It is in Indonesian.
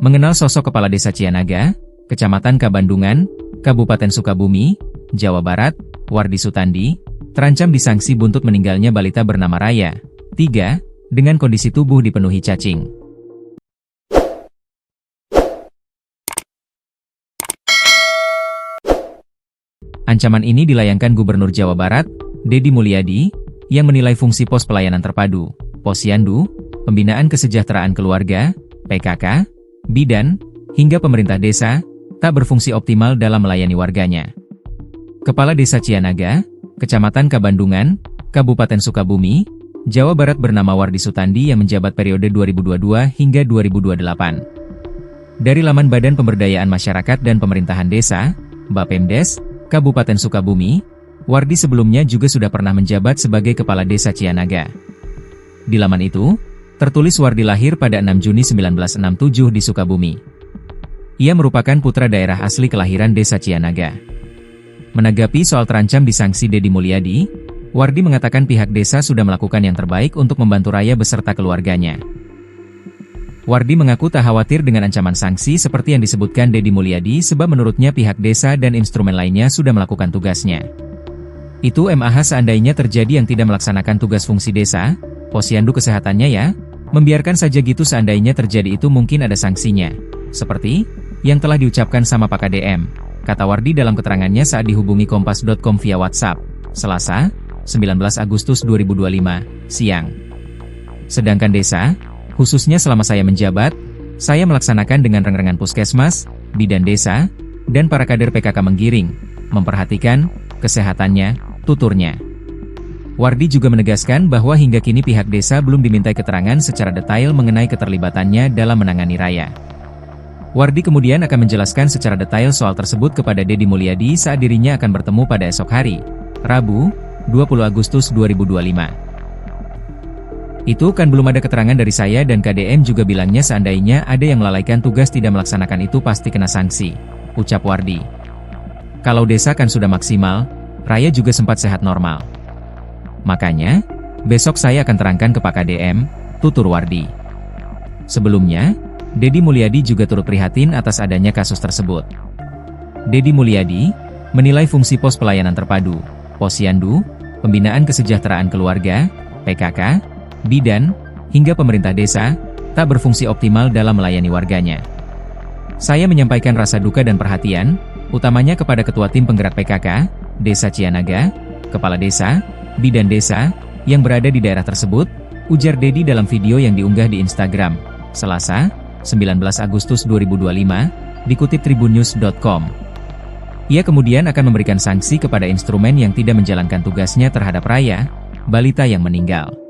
Mengenal sosok Kepala Desa Cianaga, Kecamatan Kabandungan, Kabupaten Sukabumi, Jawa Barat, Wardi Sutandi, terancam disangsi buntut meninggalnya balita bernama Raya. 3. Dengan kondisi tubuh dipenuhi cacing. Ancaman ini dilayangkan Gubernur Jawa Barat, Deddy Mulyadi, yang menilai fungsi pos pelayanan terpadu, Posyandu, Pembinaan Kesejahteraan Keluarga, PKK, Bidan, hingga pemerintah desa, tak berfungsi optimal dalam melayani warganya. Kepala Desa Cianaga, Kecamatan Kabandungan, Kabupaten Sukabumi, Jawa Barat bernama Wardi Sutandi yang menjabat periode 2022 hingga 2028. Dari laman Badan Pemberdayaan Masyarakat dan Pemerintahan Desa, Bapemdes, Kabupaten Sukabumi, Wardi sebelumnya juga sudah pernah menjabat sebagai Kepala Desa Cianaga. Di laman itu, tertulis Wardi lahir pada 6 Juni 1967 di Sukabumi. Ia merupakan putra daerah asli kelahiran Desa Cianaga. Menanggapi soal terancam disangsi Deddy Mulyadi, Wardi mengatakan pihak desa sudah melakukan yang terbaik untuk membantu Raya beserta keluarganya. Wardi mengaku tak khawatir dengan ancaman sanksi seperti yang disebutkan Deddy Mulyadi sebab menurutnya pihak desa dan instrumen lainnya sudah melakukan tugasnya. Itu MAH seandainya terjadi yang tidak melaksanakan tugas fungsi desa, posyandu kesehatannya ya, membiarkan saja gitu seandainya terjadi itu mungkin ada sanksinya. Seperti yang telah diucapkan sama Pak KDM, kata Wardi dalam keterangannya saat dihubungi Kompas.com via WhatsApp, Selasa, 19 Agustus 2025, siang. Sedangkan desa, khususnya selama saya menjabat, saya melaksanakan dengan reng-rengan puskesmas, bidan desa, dan para kader PKK menggiring, memperhatikan kesehatannya, tuturnya. Wardi juga menegaskan bahwa hingga kini pihak desa belum dimintai keterangan secara detail mengenai keterlibatannya dalam menangani Raya. Wardi kemudian akan menjelaskan secara detail soal tersebut kepada Deddy Mulyadi saat dirinya akan bertemu pada esok hari, Rabu, 20 Agustus 2025. Itu kan belum ada keterangan dari saya dan KDM juga bilangnya seandainya ada yang melalaikan tugas tidak melaksanakan itu pasti kena sanksi, ucap Wardi. Kalau desa kan sudah maksimal, Raya juga sempat sehat normal. Makanya, besok saya akan terangkan ke Pak KDM, tutur Wardi. Sebelumnya, Deddy Mulyadi juga turut prihatin atas adanya kasus tersebut. Deddy Mulyadi menilai fungsi pos pelayanan terpadu, Posyandu, Pembinaan Kesejahteraan Keluarga, PKK, Bidan, hingga pemerintah desa, tak berfungsi optimal dalam melayani warganya. Saya menyampaikan rasa duka dan perhatian, utamanya kepada Ketua Tim Penggerak PKK, Desa Cianaga, Kepala Desa, Bidan Desa, yang berada di daerah tersebut, ujar Deddy dalam video yang diunggah di Instagram, Selasa, 19 Agustus 2025, dikutip tribunnews.com. Ia kemudian akan memberikan sanksi kepada instrumen yang tidak menjalankan tugasnya terhadap Raya, balita yang meninggal.